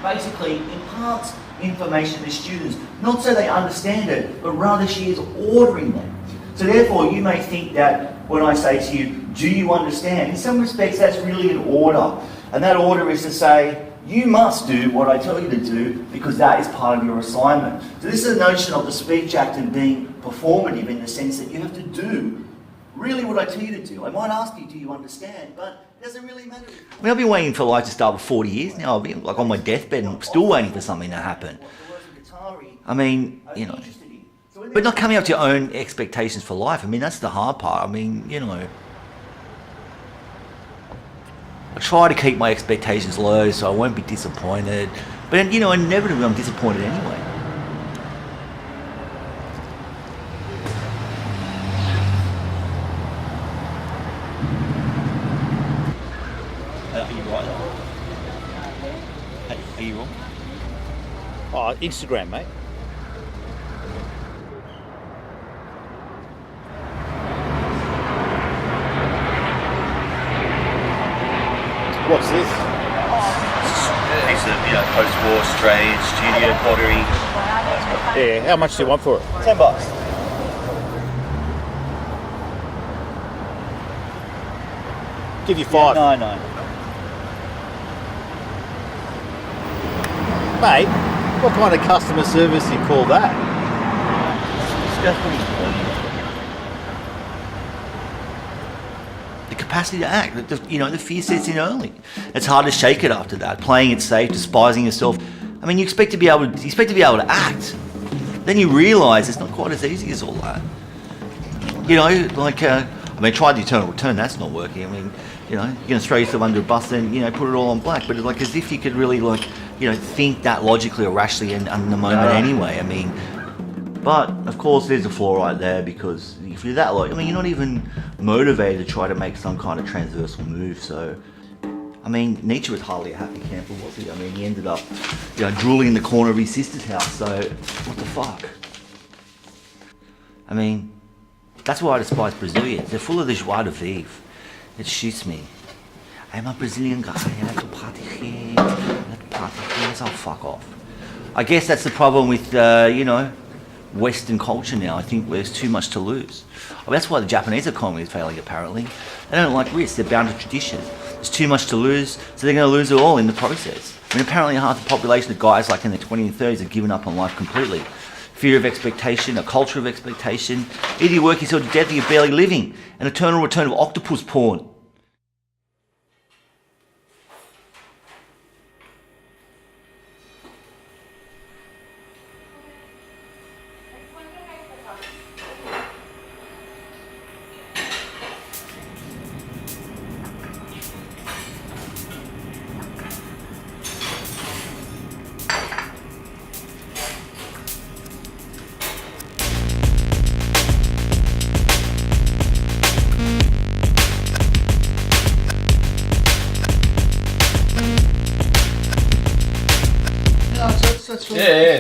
Basically imparts information to students, not so they understand it, but rather she is ordering them. So therefore you may think that when I say to you, do you understand? In some respects that's really an order. And that order is to say, you must do what I tell you to do because that is part of your assignment. So this is a notion of the speech act and being performative in the sense that you have to do really what I tell you to do. I might ask you, do you understand? But it doesn't really matter. I mean, I've been waiting for life to start for 40 years now. I've been like on my deathbed and I'm still waiting for something to happen. I mean, you know, but not coming up to your own expectations for life. I mean, that's the hard part. I mean, you know, I try to keep my expectations low so I won't be disappointed. But, you know, inevitably I'm disappointed anyway. Are you right? Are you wrong? Oh, Instagram, mate. What's this? A piece of, you know, post-war trade, studio pottery. Yeah, how much do you want for it? $10. Give you five. Yeah, no. Mate, what kind of customer service do you call that? That's pretty important. The capacity to act, the fear sets in early. It's hard to shake it after that. Playing it safe, despising yourself. I mean, you expect to be able to act. Then you realise it's not quite as easy as all that. You know, like, try the eternal return. That's not working. I mean, you know, you're going to throw yourself under a bus and, you know, put it all on black. But it's like as if you could really, like, you know, think that logically or rationally in the moment anyway. I mean, but of course there's a flaw right there because if you're that you're not even motivated to try to make some kind of transversal move. So, I mean, Nietzsche was hardly a happy camper, was he? I mean, he ended up, you know, drooling in the corner of his sister's house. So, what the fuck? I mean, that's why I despise Brazilians. They're full of the joie de vivre. It shoots me. I'm a Brazilian guy, I like to party here, so I'll fuck off. I guess that's the problem with, you know, Western culture now. I think there's too much to lose. Well, that's why the Japanese economy is failing, apparently. They don't like risk, they're bound to tradition. There's too much to lose, so they're going to lose it all in the process. I mean, apparently half the population of guys like in their 20s and 30s have given up on life completely. Fear of expectation, a culture of expectation. Either you work yourself to death or you're barely living. An eternal return of octopus porn.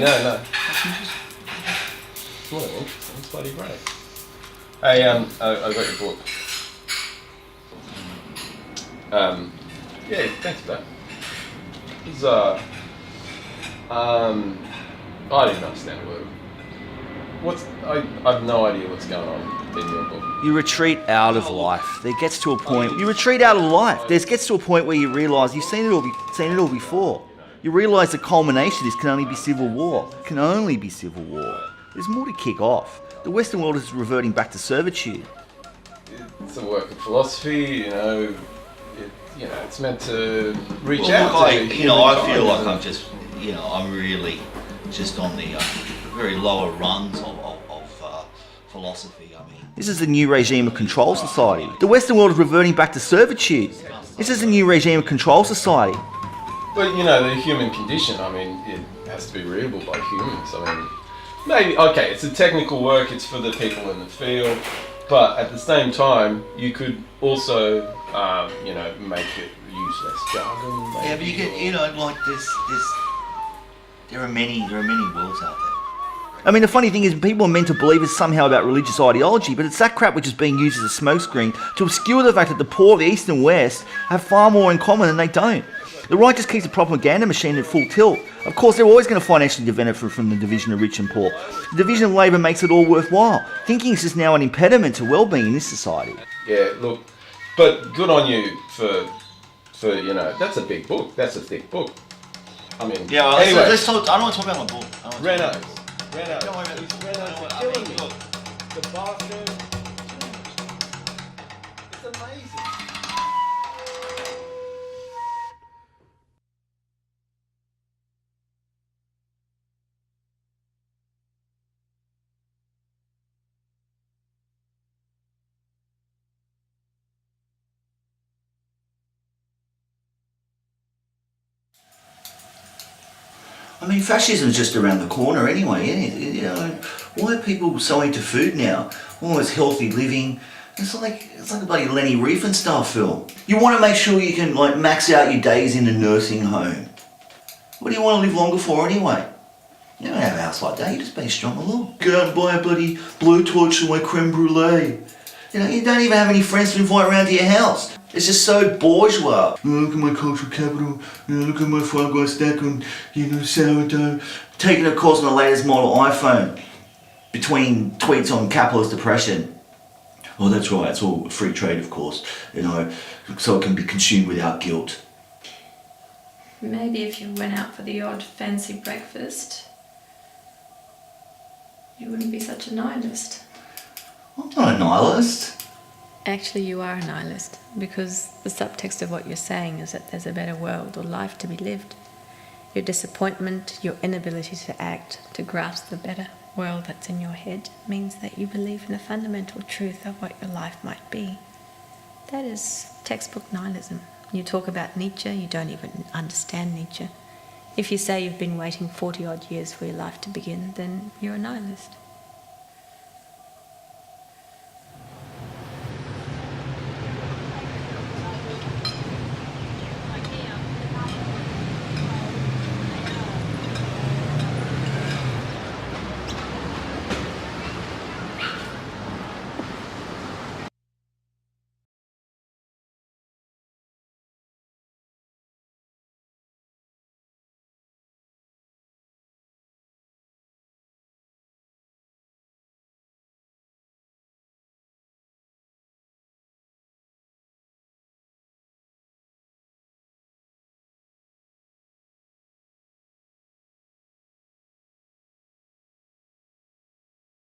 No. Well, that's bloody great. Hey, I got your book. Yeah, thanks for that. It's, I didn't understand a word. I have no idea what's going on in your book. You retreat out of life. There gets to a point. You retreat out of life. There gets to a point where you realise you've seen it all before. You realise the culmination of this can only be civil war. It can only be civil war. There's more to kick off. The Western world is reverting back to servitude. It's a work of philosophy, it's meant to reach Well, out look, to I feel like I'm just, I'm really just on the very lower rungs of philosophy. I mean, this is the new regime of control society. The Western world is reverting back to servitude. This is the new regime of control society. But the human condition, it has to be readable by humans. Maybe, okay, it's a technical work, it's for the people in the field, but at the same time, you could also, make it use less jargon. Yeah, but you get, like this. There are many worlds out there. I mean, the funny thing is, people are meant to believe it's somehow about religious ideology, but it's that crap which is being used as a smokescreen to obscure the fact that the poor, the East and West, have far more in common than they don't. The right just keeps the propaganda machine at full tilt. Of course, they're always going to financially benefit from the division of rich and poor. The division of labour makes it all worthwhile. Thinking is just now an impediment to well-being in this society. Yeah, look, but good on you for that's a big book. That's a thick book. Yeah, well, anyway. let's talk. I don't want to talk about my book. Renault. Don't worry about this. Renault's killing me. The bathroom. It's amazing. I mean, fascism's just around the corner anyway, isn't it? Why are people so into food now? All this healthy living. It's like a bloody Lenny Riefenstahl film. You want to make sure you can max out your days in a nursing home. What do you want to live longer for anyway? You don't have a house like that. You just be strong along. Go out and buy a bloody blowtorch and my creme brulee. You don't even have any friends to invite around to your house. It's just so bourgeois. Look at my cultural capital. Look at my Five Guys stack on, sourdough. Taking a course on the latest model iPhone. Between tweets on capitalist depression. Oh, that's right. It's all free trade, of course. So it can be consumed without guilt. Maybe if you went out for the odd fancy breakfast, you wouldn't be such a nihilist. I'm not a nihilist. Actually, you are a nihilist, because the subtext of what you're saying is that there's a better world or life to be lived. Your disappointment, your inability to act, to grasp the better world that's in your head, means that you believe in a fundamental truth of what your life might be. That is textbook nihilism. You talk about Nietzsche, you don't even understand Nietzsche. If you say you've been waiting 40 odd years for your life to begin, then you're a nihilist.